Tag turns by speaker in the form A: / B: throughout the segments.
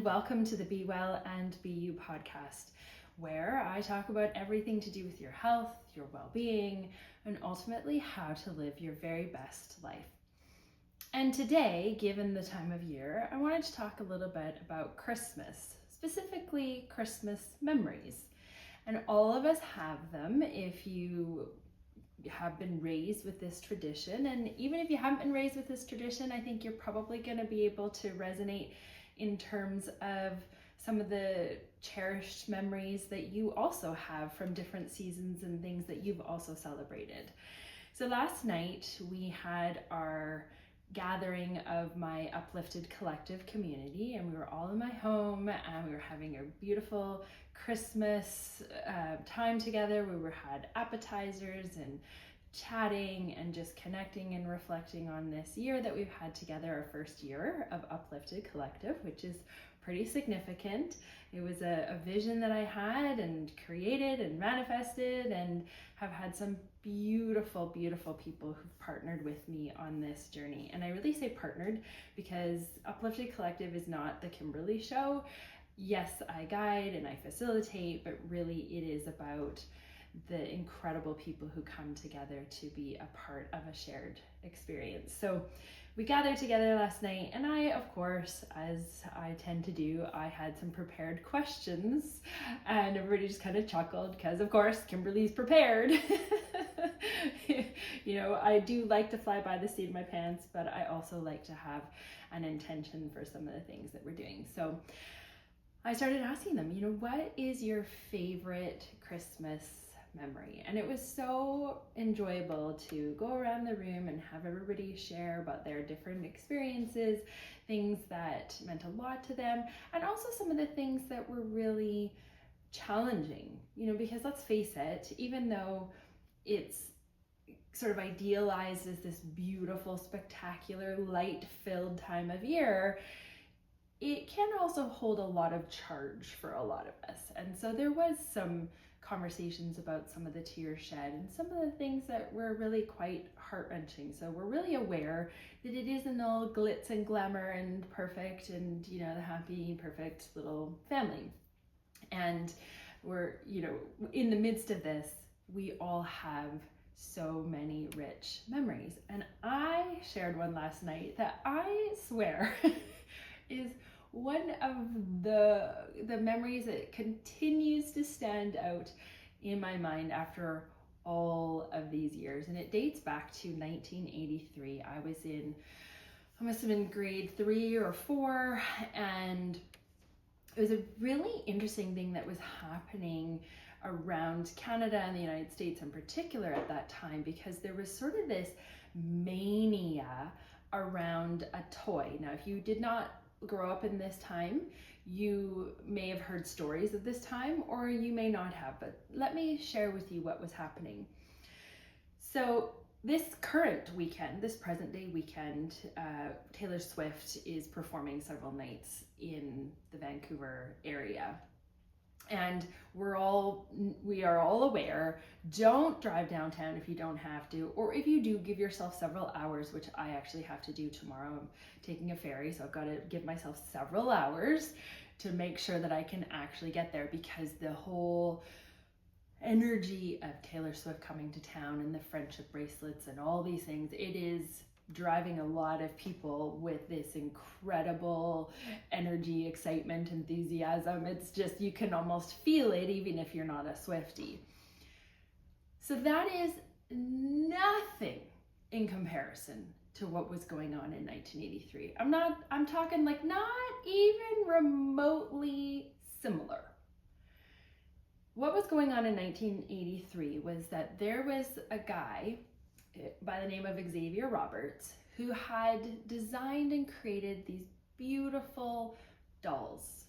A: and welcome to the Be Well and Be You podcast, where I talk about everything to do with your health, your well-being, and ultimately how to live your very best life. And today, given the time of year, I wanted to talk a little bit about Christmas, specifically Christmas memories. And all of us have them if you have been raised with this tradition. And even if you haven't been raised with this tradition, I think you're probably going to be able to resonate in terms of some of the cherished memories that you also have from different seasons and things that you've also celebrated. So last night we had our gathering of my uplifted collective community, and we were all in my home and we were having a beautiful Christmas time together. We had appetizers and chatting and just connecting and reflecting on this year that we've had together, our first year of Uplifted Collective, which is pretty significant. It was a vision that I had and created and manifested, and have had some beautiful, beautiful people who've partnered with me on this journey. And I really say partnered because Uplifted Collective is not the Kimberly show. Yes, I guide and I facilitate, but really it is about the incredible people who come together to be a part of a shared experience. So we gathered together last night, and I, of course, as I tend to do, I had some prepared questions, and everybody just kind of chuckled because, of course, Kimberly's prepared. You know, I do like to fly by the seat of my pants, but I also like to have an intention for some of the things that we're doing. So I started asking them, you know, what is your favorite Christmas memory? And it was so enjoyable to go around the room and have everybody share about their different experiences, things that meant a lot to them, and also some of the things that were really challenging, you know, because let's face it, even though it's sort of idealized as this beautiful, spectacular, light-filled time of year, it can also hold a lot of charge for a lot of us. And so there was some conversations about some of the tears shed and some of the things that were really quite heart-wrenching. So we're really aware that it isn't all glitz and glamour and perfect and, you know, the happy, perfect little family. And we're, you know, in the midst of this, we all have so many rich memories. And I shared one last night that I swear is one of the memories that continues to stand out in my mind after all of these years. And it dates back to 1983. I must have been grade 3 or 4, and it was a really interesting thing that was happening around Canada and the United States in particular at that time, because there was sort of this mania around a toy. Now, if you did not grow up in this time, you may have heard stories of this time, or you may not have, but let me share with you what was happening. So this current weekend, this present day weekend, Taylor Swift is performing several nights in the Vancouver area. And we are all aware, don't drive downtown if you don't have to, or if you do, give yourself several hours, which I actually have to do tomorrow. I'm taking a ferry, so I've got to give myself several hours to make sure that I can actually get there, because the whole energy of Taylor Swift coming to town and the friendship bracelets and all these things, it is driving a lot of people with this incredible energy, excitement, enthusiasm. It's just, you can almost feel it even if you're not a Swiftie. So that is nothing in comparison to what was going on in 1983. I'm talking like not even remotely similar. What was going on in 1983 was that there was a guy by the name of Xavier Roberts who had designed and created these beautiful dolls.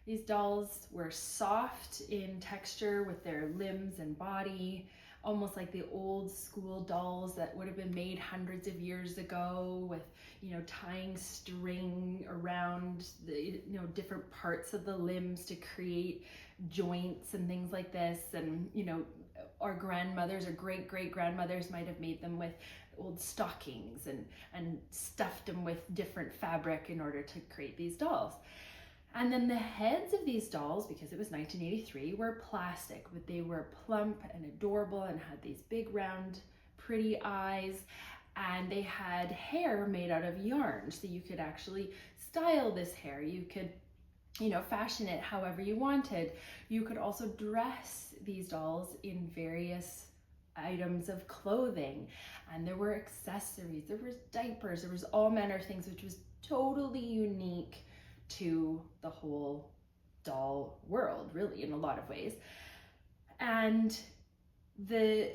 A: These dolls were soft in texture with their limbs and body, almost like the old school dolls that would have been made hundreds of years ago, with, you know, tying string around the, you know, different parts of the limbs to create joints and things like this. And, you know, our grandmothers or great-great-grandmothers might have made them with old stockings and stuffed them with different fabric in order to create these dolls. And then the heads of these dolls, because it was 1983, were plastic, but they were plump and adorable and had these big round pretty eyes, and they had hair made out of yarn, so you could actually style this hair. You could, you know, fashion it however you wanted. You could also dress these dolls in various items of clothing, and there were accessories, there was diapers, there was all manner of things, which was totally unique to the whole doll world, really, in a lot of ways. And the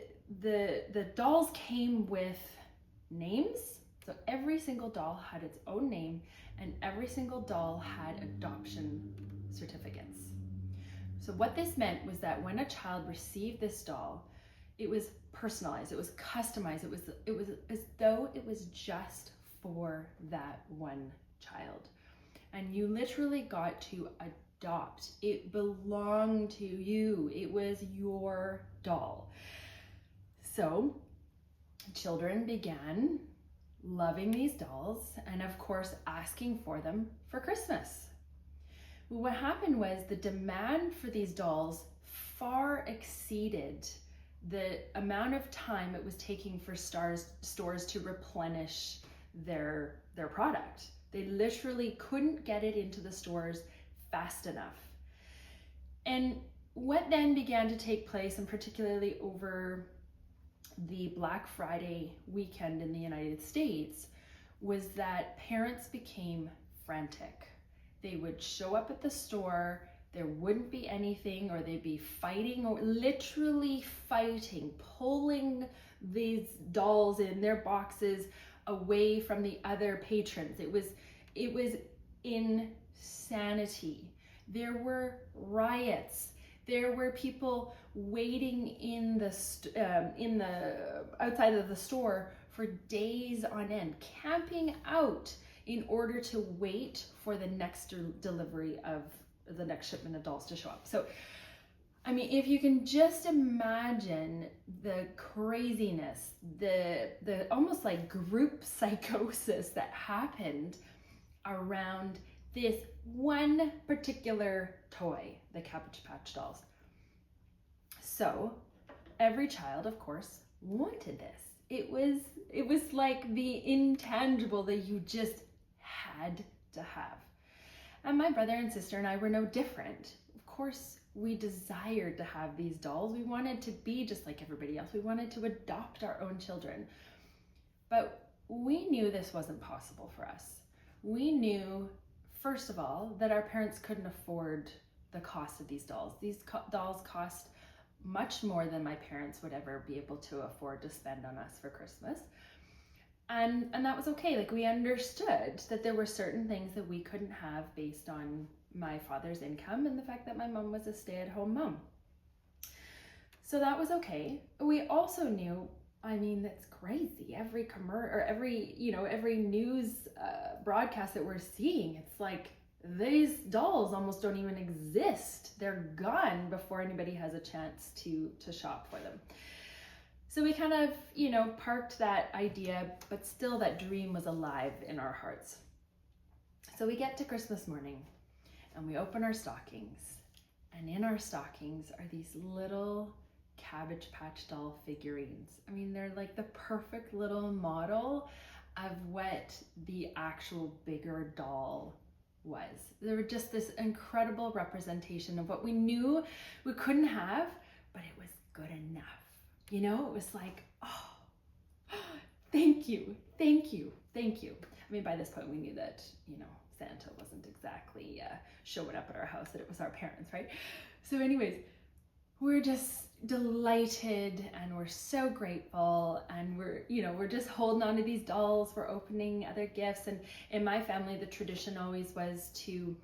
A: dolls came with names. So every single doll had its own name, and every single doll had adoption certificates. So what this meant was that when a child received this doll, it was personalized, it was customized, it was as though it was just for that one child. And you literally got to adopt. It belonged to you. It was your doll. So children began loving these dolls and, of course, asking for them for Christmas. What happened was the demand for these dolls far exceeded the amount of time it was taking for stores to replenish their product. They literally couldn't get it into the stores fast enough. And what then began to take place, and particularly over the Black Friday weekend in the United States, was that parents became frantic. They would show up at the store, there wouldn't be anything, or they'd be fighting, or literally fighting, pulling these dolls in their boxes away from the other patrons. It was insanity. There were riots. There were people waiting in the outside of the store for days on end, camping out in order to wait for the next delivery of the next shipment of dolls to show up. So, I mean, if you can just imagine the craziness, the almost like group psychosis that happened around this one particular toy, the Cabbage Patch dolls. So every child, of course, wanted this. It was like the intangible that you just had to have. And my brother and sister and I were no different. Of course, we desired to have these dolls. We wanted to be just like everybody else. We wanted to adopt our own children. But we knew this wasn't possible for us. We knew, first of all, that our parents couldn't afford the cost of these dolls. These dolls cost much more than my parents would ever be able to afford to spend on us for Christmas. And that was okay. Like, we understood that there were certain things that we couldn't have based on my father's income and the fact that my mom was a stay-at-home mom. So that was okay. We also knew, I mean, that's crazy. Every every news broadcast that we're seeing, it's like these dolls almost don't even exist. They're gone before anybody has a chance to shop for them. So we kind of, parked that idea, but still that dream was alive in our hearts. So we get to Christmas morning and we open our stockings, and in our stockings are these little Cabbage Patch doll figurines. I mean, they're like the perfect little model of what the actual bigger doll was. They were just this incredible representation of what we knew we couldn't have, but it was good enough. It was like, oh, thank you. I mean, by this point we knew that, Santa wasn't exactly showing up at our house, that it was our parents, right? So anyways, we're just delighted and we're so grateful, and we're just holding on to these dolls. We're opening other gifts, and in my family the tradition always was to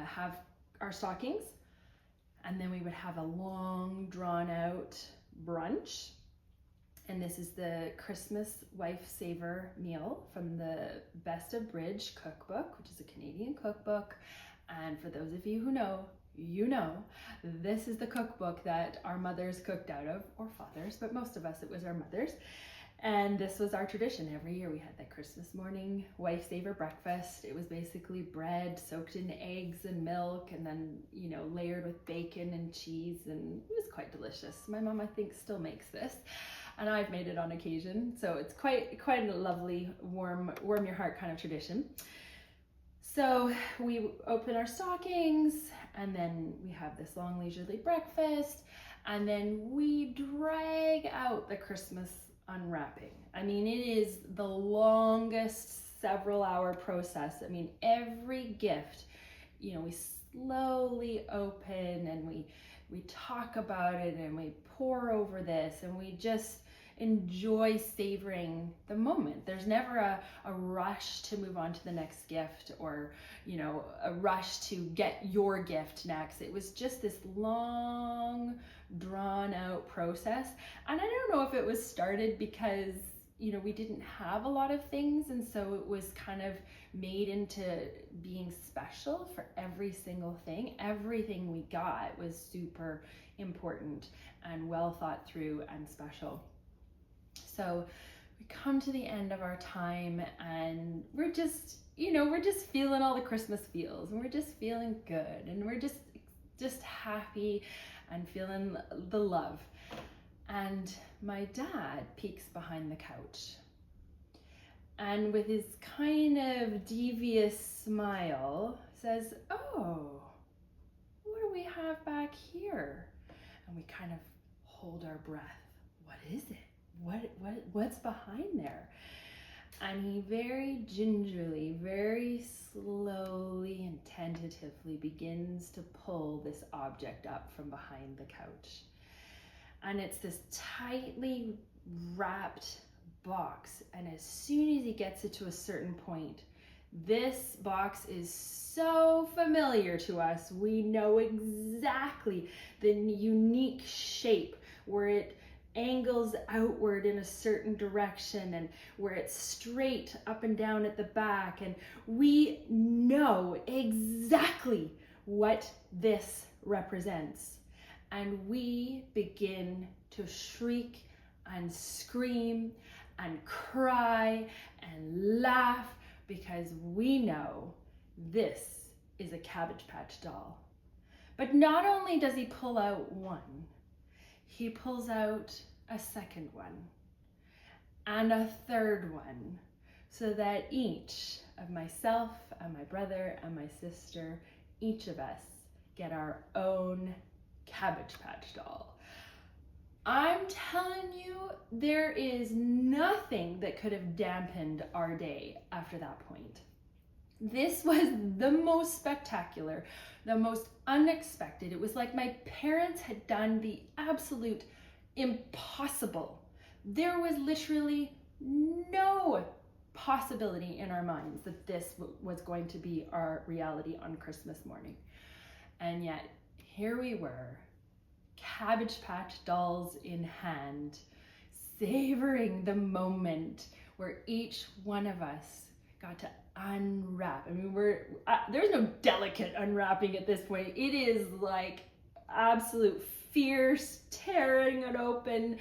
A: have our stockings, and then we would have a long drawn out brunch. And this is the Christmas Wife Saver meal from the Best of Bridge cookbook, which is a Canadian cookbook. And for those of you who know, this is the cookbook that our mothers cooked out of, or fathers, but most of us, it was our mothers. And this was our tradition. Every year we had that Christmas morning wife saver breakfast. It was basically bread soaked in eggs and milk, and then, you know, layered with bacon and cheese, and it was quite delicious. My mom, I think, still makes this, and I've made it on occasion. So it's quite a lovely, warm your heart kind of tradition. So we open our stockings, and then we have this long leisurely breakfast, and then we drag out the Christmas unwrapping. I mean, it is the longest several hour process. I mean, every gift, you know, we slowly open, and we talk about it, and we pour over this, and we just enjoy savoring the moment. There's never a rush to move on to the next gift, or, you know, a rush to get your gift next. It was just this long, drawn out process. And I don't know if it was started because, you know, we didn't have a lot of things, and so it was kind of made into being special for every single thing. Everything we got was super important and well thought through and special. So we come to the end of our time, and we're just, you know, we're just feeling all the Christmas feels, and we're just feeling good, and we're just happy and feeling the love. And my dad peeks behind the couch, and with his kind of devious smile says, "Oh, what do we have back here?" And we kind of hold our breath. What is it? What's behind there? And he very gingerly, very slowly and tentatively begins to pull this object up from behind the couch. And it's this tightly wrapped box. And as soon as he gets it to a certain point, this box is so familiar to us. We know exactly the unique shape where it angles outward in a certain direction, and where it's straight up and down at the back, and we know exactly what this represents. And we begin to shriek and scream and cry and laugh, because we know this is a Cabbage Patch doll. But not only does he pull out one, he pulls out a second one and a third one, so that each of myself and my brother and my sister, each of us, get our own Cabbage Patch doll. I'm telling you, there is nothing that could have dampened our day after that point. This was the most spectacular, the most unexpected. It was like my parents had done the absolute impossible. There was literally no possibility in our minds that this was going to be our reality on Christmas morning. And yet, here we were, Cabbage Patch dolls in hand, savoring the moment where each one of us got to unwrap. I mean, there's no delicate unwrapping at this point. It is like absolute fierce tearing it open,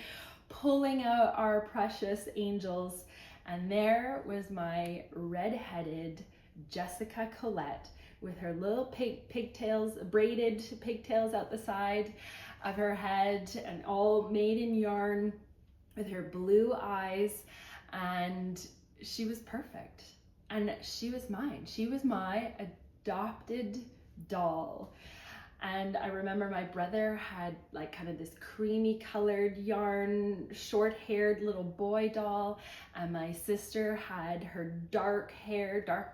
A: pulling out our precious angels. And there was my red-headed Jessica Colette with her little pigtails, braided pigtails out the side of her head, and all made in yarn, with her blue eyes. And she was perfect. And she was mine. She was my adopted doll. And I remember my brother had like kind of this creamy colored yarn, short haired little boy doll. And my sister had her dark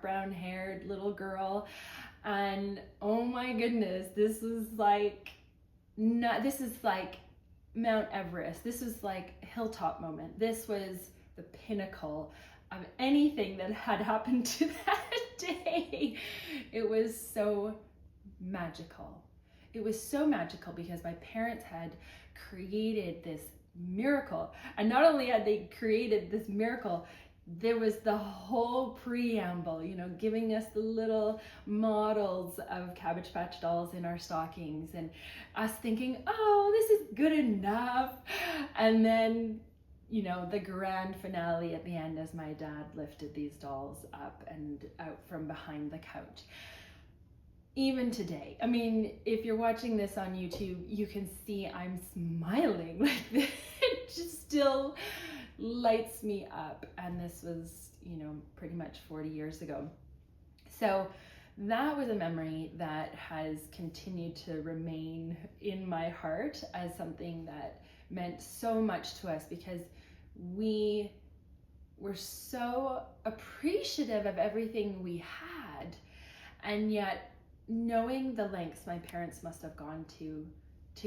A: brown haired little girl. And oh my goodness, this is like Mount Everest. This was like hilltop moment. This was the pinnacle of anything that had happened to that day. It was so magical. It was so magical because my parents had created this miracle. And not only had they created this miracle, there was the whole preamble, you know, giving us the little models of Cabbage Patch dolls in our stockings, and us thinking, oh, this is good enough. And then you know, the grand finale at the end as my dad lifted these dolls up and out from behind the couch. Even today, I mean, if you're watching this on YouTube, you can see I'm smiling like this. It just still lights me up. And this was, you know, pretty much 40 years ago. So that was a memory that has continued to remain in my heart as something that meant so much to us, because we were so appreciative of everything we had, and yet knowing the lengths my parents must have gone to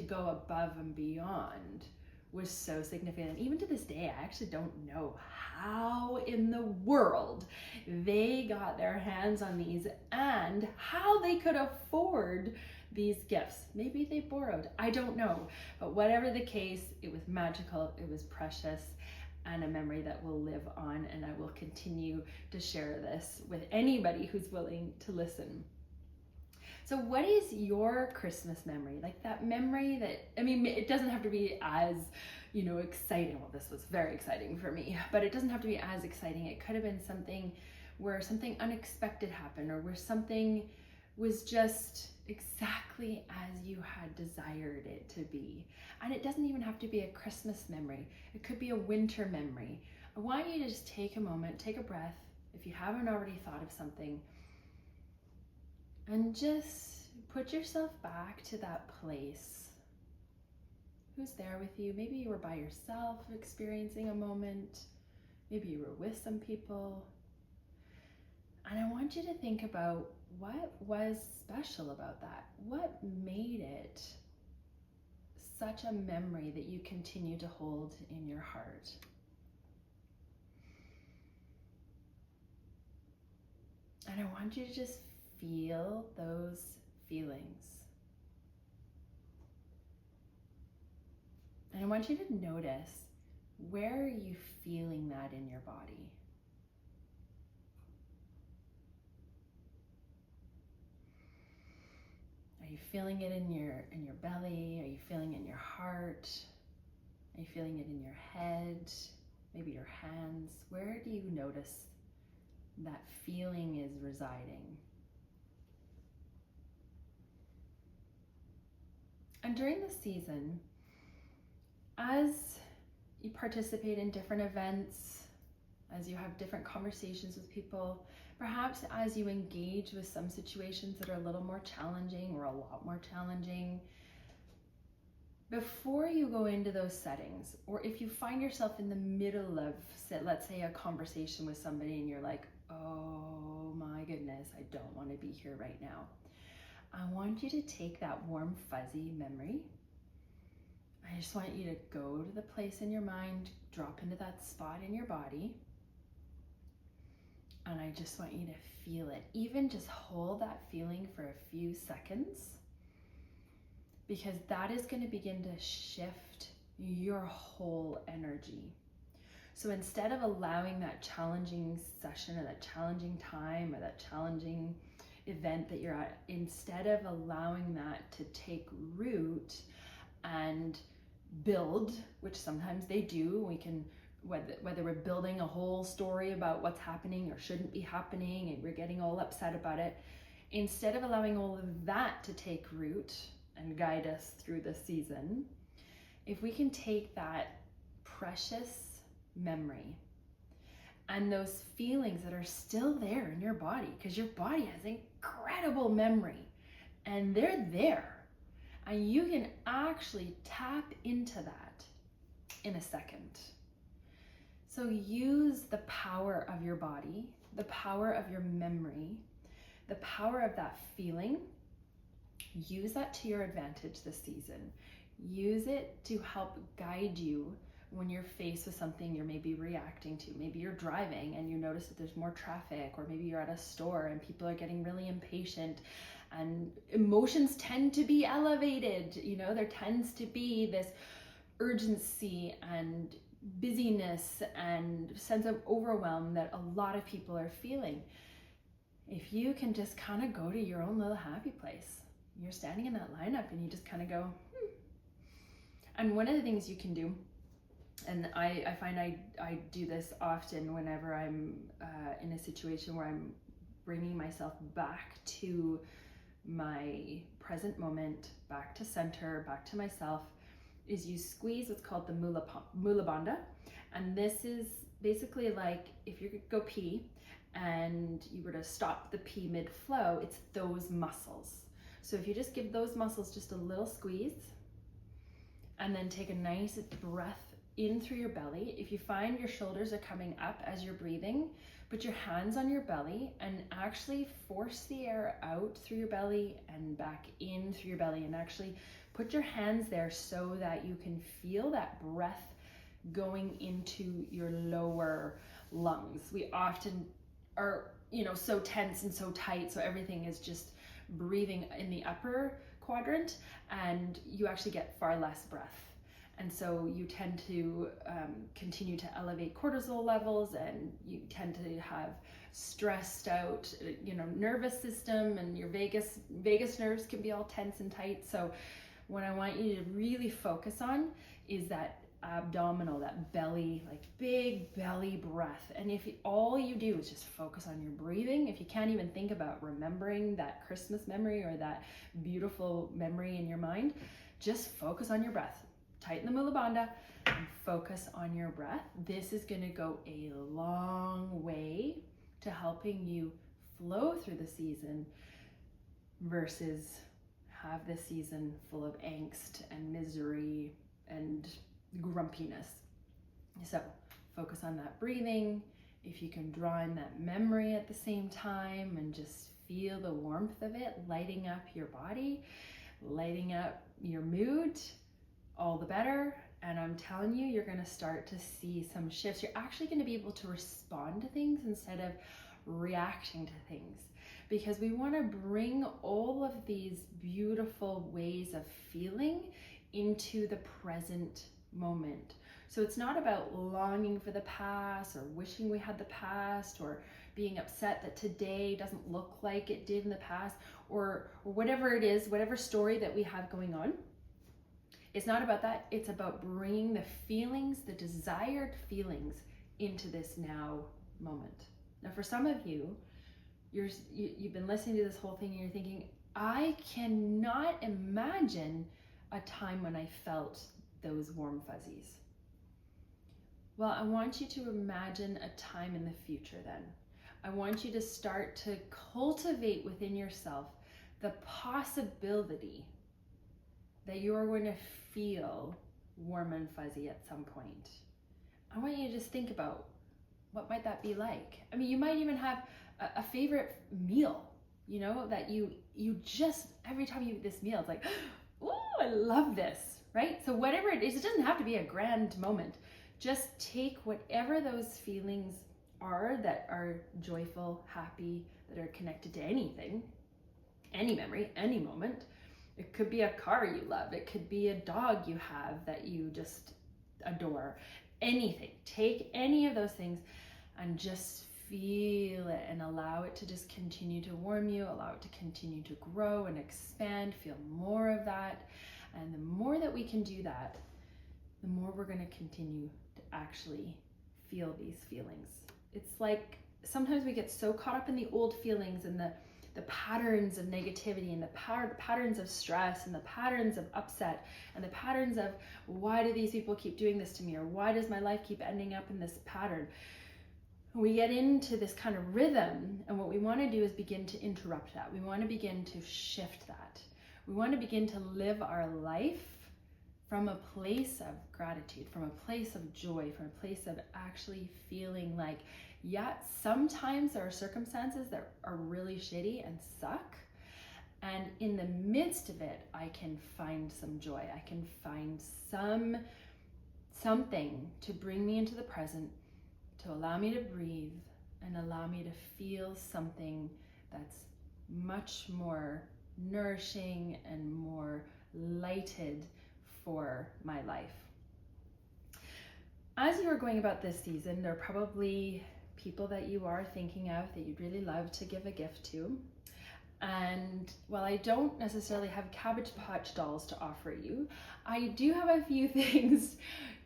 A: go above and beyond was so significant. Even to this day, I actually don't know how in the world they got their hands on these and how they could afford these gifts. Maybe they borrowed, I don't know. But whatever the case, it was magical, it was precious, and a memory that will live on, and I will continue to share this with anybody who's willing to listen. So what is your Christmas memory? Like that memory that, I mean, it doesn't have to be as, you know, exciting. Well, this was very exciting for me, but it doesn't have to be as exciting. It could have been something where something unexpected happened, or where something was just exactly as you had desired it to be. And it doesn't even have to be a Christmas memory. It could be a winter memory. I want you to just take a moment, take a breath, if you haven't already thought of something, and just put yourself back to that place. Who's there with you? Maybe you were by yourself experiencing a moment. Maybe you were with some people. And I want you to think about what was special about that. What made it such a memory that you continue to hold in your heart? And I want you to just feel those feelings. And I want you to notice, where are you feeling that in your body? Are you feeling it in your belly? Are you feeling it in your heart? Are you feeling it in your head? Maybe your hands? Where do you notice that feeling is residing? And during the season, as you participate in different events, as you have different conversations with people, perhaps as you engage with some situations that are a little more challenging or a lot more challenging, before you go into those settings, or if you find yourself in the middle of, let's say, a conversation with somebody and you're like, oh my goodness, I don't want to be here right now, I want you to take that warm, fuzzy memory. I just want you to go to the place in your mind, drop into that spot in your body, and I just want you to feel it. Even just hold that feeling for a few seconds, because that is going to begin to shift your whole energy. So instead of allowing that challenging session or that challenging time or that challenging event that you're at, instead of allowing that to take root and build, which sometimes they do, we can, whether we're building a whole story about what's happening or shouldn't be happening and we're getting all upset about it, instead of allowing all of that to take root and guide us through the season, if we can take that precious memory and those feelings that are still there in your body, because your body has incredible memory and they're there, and you can actually tap into that in a second. So use the power of your body, the power of your memory, the power of that feeling. Use that to your advantage this season. Use it to help guide you when you're faced with something you're maybe reacting to. Maybe you're driving and you notice that there's more traffic, or maybe you're at a store and people are getting really impatient and emotions tend to be elevated. You know, there tends to be this urgency and busyness and sense of overwhelm that a lot of people are feeling. If you can just kind of go to your own little happy place, you're standing in that lineup and you just kind of go, And one of the things you can do And I find I do this often whenever I'm in a situation where I'm bringing myself back to my present moment, back to center, back to myself, is you squeeze what's called the mula bandha. And this is basically like if you could go pee and you were to stop the pee mid-flow, it's those muscles. So if you just give those muscles just a little squeeze and then take a nice breath in through your belly. If you find your shoulders are coming up as you're breathing, put your hands on your belly and actually force the air out through your belly and back in through your belly, and actually put your hands there so that you can feel that breath going into your lower lungs. We often are, so tense and so tight, so everything is just breathing in the upper quadrant, and you actually get far less breath. And so you tend to continue to elevate cortisol levels, and you tend to have stressed out, nervous system, and your vagus nerves can be all tense and tight. So what I want you to really focus on is that abdominal, that belly, like big belly breath. And if all you do is just focus on your breathing, if you can't even think about remembering that Christmas memory or that beautiful memory in your mind, just focus on your breath. Tighten the mula bandha and focus on your breath. This is going to go a long way to helping you flow through the season versus have this season full of angst and misery and grumpiness. So focus on that breathing. If you can draw in that memory at the same time and just feel the warmth of it lighting up your body, lighting up your mood, all the better. And I'm telling you, you're going to start to see some shifts. You're actually going to be able to respond to things instead of reacting to things, because we want to bring all of these beautiful ways of feeling into the present moment. So it's not about longing for the past or wishing we had the past or being upset that today doesn't look like it did in the past, or whatever it is, whatever story that we have going on. It's not about that. It's about bringing the feelings, the desired feelings, into this now moment. Now, for some of you, you've been listening to this whole thing and you're thinking, I cannot imagine a time when I felt those warm fuzzies. Well, I want you to imagine a time in the future then. I want you to start to cultivate within yourself the possibility that you are going to feel warm and fuzzy at some point. I want you to just think about what might that be like. I mean, you might even have a favorite meal, that you just, every time you eat this meal, it's like, oh, I love this, right? So whatever it is, it doesn't have to be a grand moment. Just take whatever those feelings are that are joyful, happy, that are connected to anything, any memory, any moment. It could be a car you love. It could be a dog you have that you just adore. Anything. Take any of those things and just feel it and allow it to just continue to warm you, allow it to continue to grow and expand, feel more of that. And the more that we can do that, the more we're going to continue to actually feel these feelings. It's like sometimes we get so caught up in the old feelings and the patterns of negativity and the patterns of stress and the patterns of upset and the patterns of why do these people keep doing this to me, or why does my life keep ending up in this pattern. We get into this kind of rhythm, and what we want to do is begin to interrupt that. We want to begin to shift that. We want to begin to live our life from a place of gratitude, from a place of joy, from a place of actually feeling like, yeah, sometimes there are circumstances that are really shitty and suck. And in the midst of it, I can find some joy. I can find something to bring me into the present, to allow me to breathe and allow me to feel something that's much more nourishing and more lighted for my life. As you are going about this season, there are probably people that you are thinking of that you'd really love to give a gift to. And while I don't necessarily have Cabbage Patch dolls to offer you, I do have a few things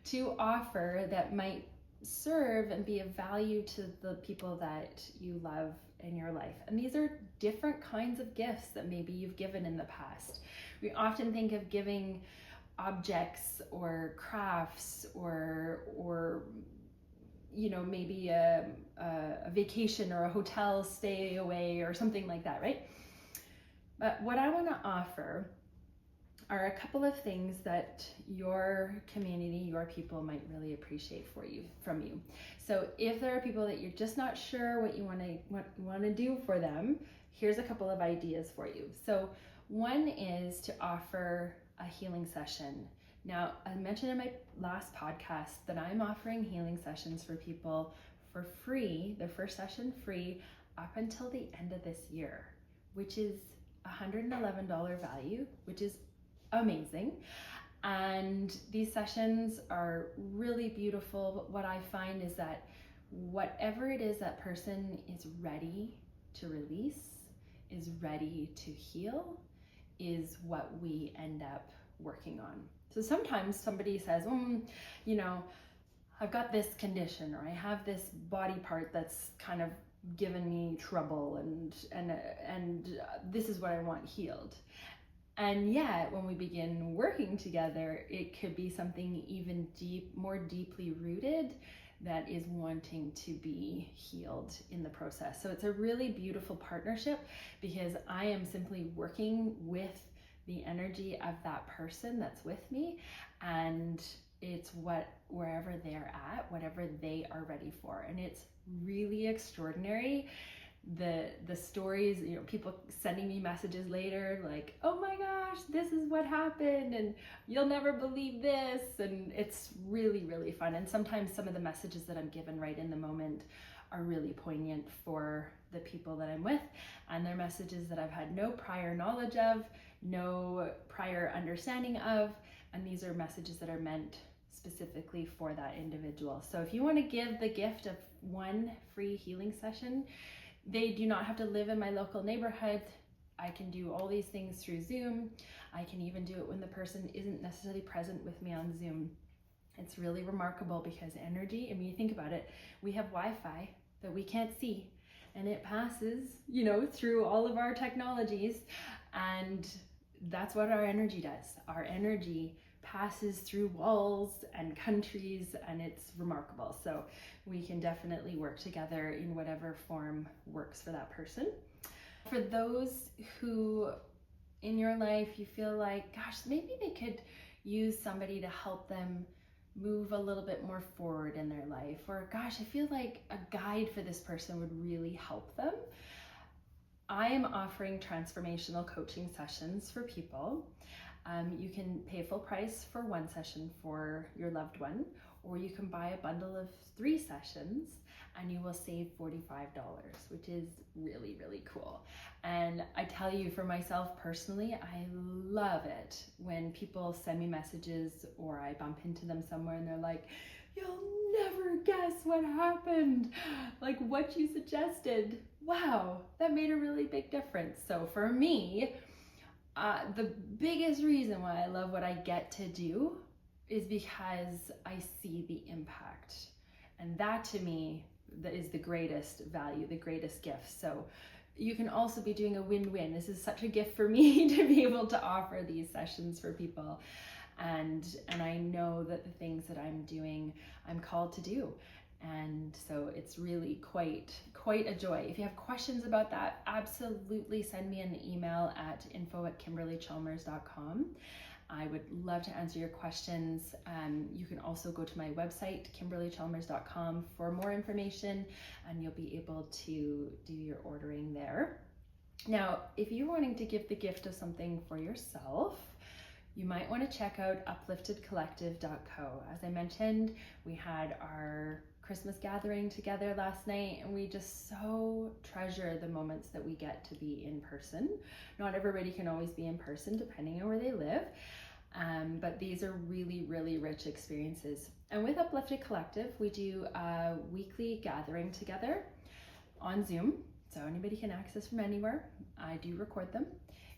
A: to offer that might serve and be of value to the people that you love in your life. And these are different kinds of gifts that maybe you've given in the past. We often think of giving objects or crafts or you know, maybe a vacation or a hotel stay away or something like that, right? But what I want to offer are a couple of things that your community, your people might really appreciate from you. So if there are people that you're just not sure what you want to do for them, here's a couple of ideas for you. So one is to offer a healing session. Now, I mentioned in my last podcast that I'm offering healing sessions for people for free, their first session free, up until the end of this year, which is $111 value, which is amazing. And these sessions are really beautiful. What I find is that whatever it is that person is ready to release, is ready to heal, is what we end up working on. So sometimes somebody says, you know, I've got this condition, or I have this body part that's kind of given me trouble, and this is what I want healed. And yet when we begin working together, it could be something even more deeply rooted that is wanting to be healed in the process. So it's a really beautiful partnership, because I am simply working with the energy of that person that's with me, and it's wherever they're at, whatever they are ready for. And it's really extraordinary, the stories, you know, people sending me messages later like, oh my gosh, this is what happened, and you'll never believe this. And it's really, really fun. And sometimes some of the messages that I'm given right in the moment are really poignant for the people that I'm with, and they're messages that I've had no prior knowledge of, no prior understanding of, and these are messages that are meant specifically for that individual. So if you want to give the gift of one free healing session, they do not have to live in my local neighborhood. I can do all these things through Zoom. I can even do it when the person isn't necessarily present with me on Zoom. It's really remarkable, because energy, I mean, you think about it, we have Wi-Fi that we can't see, and it passes, you know, through all of our technologies, and that's what our energy does. Our energy passes through walls and countries, and it's remarkable. So we can definitely work together in whatever form works for that person. For those who in your life you feel like, gosh, maybe they could use somebody to help them move a little bit more forward in their life, or gosh, I feel like a guide for this person would really help them, I am offering transformational coaching sessions for people. You can pay full price for one session for your loved one, or you can buy a bundle of 3 sessions and you will save $45, which is really, really cool. And I tell you, for myself personally, I love it when people send me messages or I bump into them somewhere and they're like, you'll never guess what happened. Like what you suggested. Wow, that made a really big difference. So for me, the biggest reason why I love what I get to do is because I see the impact. And that to me, that is the greatest value, the greatest gift. So you can also be doing a win-win. This is such a gift for me to be able to offer these sessions for people. And I know that the things that I'm doing, I'm called to do. And so it's really quite a joy. If you have questions about that, absolutely send me an email at info@kimberlychalmers.com. I would love to answer your questions. You can also go to my website, kimberlychalmers.com, for more information, and you'll be able to do your ordering there. Now, if you're wanting to give the gift of something for yourself, you might want to check out upliftedcollective.co. As I mentioned, we had our Christmas gathering together last night, and we just so treasure the moments that we get to be in person. Not everybody can always be in person depending on where they live, but these are really, really rich experiences. And with Uplifted Collective, we do a weekly gathering together on Zoom. So anybody can access from anywhere. I do record them.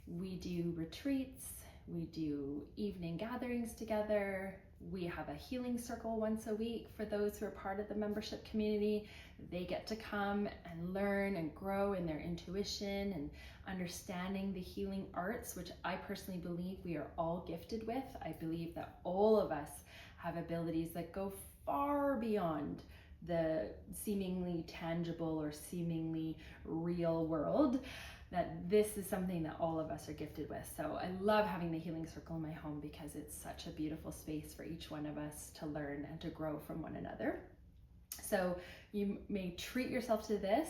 A: We do retreats, we do evening gatherings together. We have a healing circle once a week for those who are part of the membership community. They get to come and learn and grow in their intuition and understanding the healing arts, which I personally believe we are all gifted with. I believe that all of us have abilities that go far beyond the seemingly tangible or seemingly real world, that this is something that all of us are gifted with. So I love having the healing circle in my home because it's such a beautiful space for each one of us to learn and to grow from one another. So you may treat yourself to this,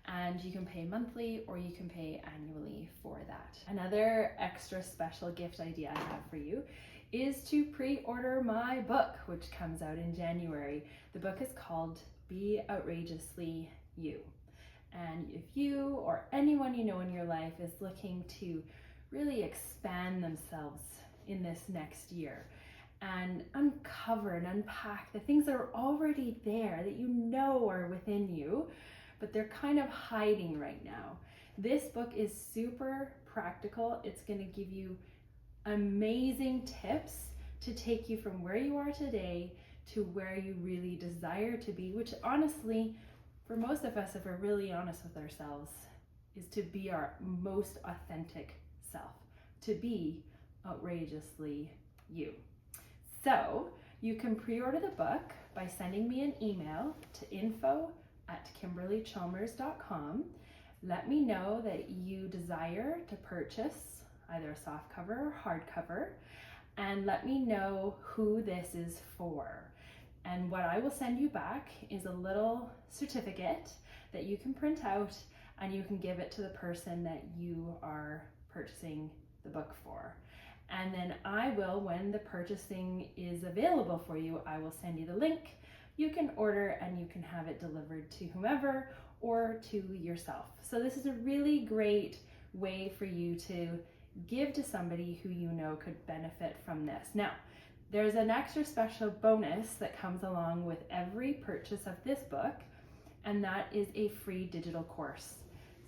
A: and you can pay monthly or you can pay annually for that. Another extra special gift idea I have for you is to pre-order my book, which comes out in January. The book is called Be Outrageously You. And if you or anyone you know in your life is looking to really expand themselves in this next year and uncover and unpack the things that are already there that you know are within you, but they're kind of hiding right now, this book is super practical. It's going to give you amazing tips to take you from where you are today to where you really desire to be, which honestly, for most of us, if we're really honest with ourselves, is to be our most authentic self, to be outrageously you. So you can pre-order the book by sending me an email to info@kimberlychalmers.com. Let me know that you desire to purchase either a softcover or hardcover, and let me know who this is for. And what I will send you back is a little certificate that you can print out and you can give it to the person that you are purchasing the book for. And then I will, when the purchasing is available for you, I will send you the link. You can order and you can have it delivered to whomever or to yourself. So this is a really great way for you to give to somebody who you know could benefit from this. Now, there's an extra special bonus that comes along with every purchase of this book, and that is a free digital course.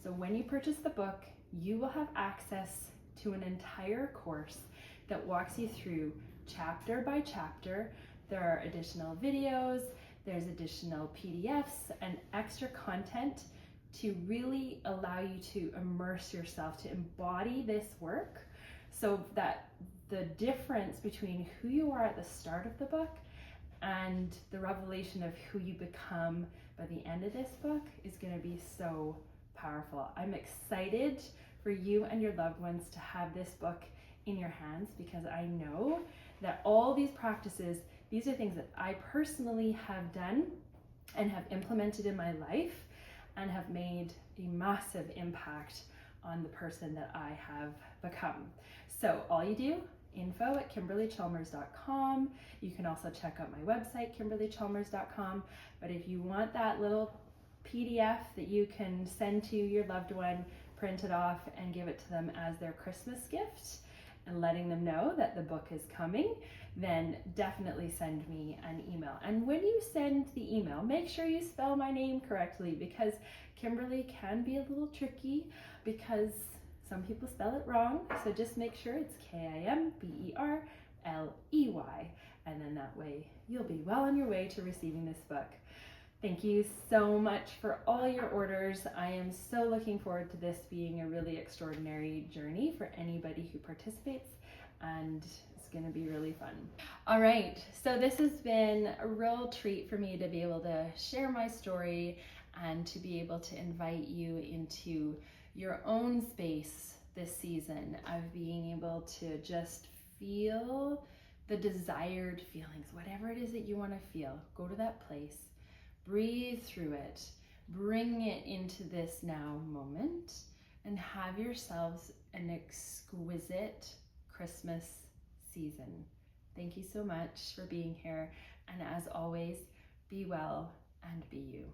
A: So when you purchase the book, you will have access to an entire course that walks you through chapter by chapter. There are additional videos, there's additional PDFs and extra content to really allow you to immerse yourself, to embody this work, so that the difference between who you are at the start of the book and the revelation of who you become by the end of this book is going to be so powerful. I'm excited for you and your loved ones to have this book in your hands, because I know that all these practices, these are things that I personally have done and have implemented in my life and have made a massive impact on the person that I have become. So all you do, info@kimberlychalmers.com. You can also check out my website, kimberlychalmers.com. But if you want that little PDF that you can send to your loved one, print it off and give it to them as their Christmas gift, and letting them know that the book is coming, then definitely send me an email. And when you send the email, make sure you spell my name correctly, because Kimberly can be a little tricky because some people spell it wrong. So just make sure it's Kimberley, and then that way you'll be well on your way to receiving this book. Thank you so much for all your orders. I am so looking forward to this being a really extraordinary journey for anybody who participates, and it's going to be really fun. All right, so this has been a real treat for me to be able to share my story and to be able to invite you into your own space this season of being able to just feel the desired feelings, whatever it is that you want to feel. Go to that place. Breathe through it, bring it into this now moment, and have yourselves an exquisite Christmas season. Thank you so much for being here, and as always, be well and be you.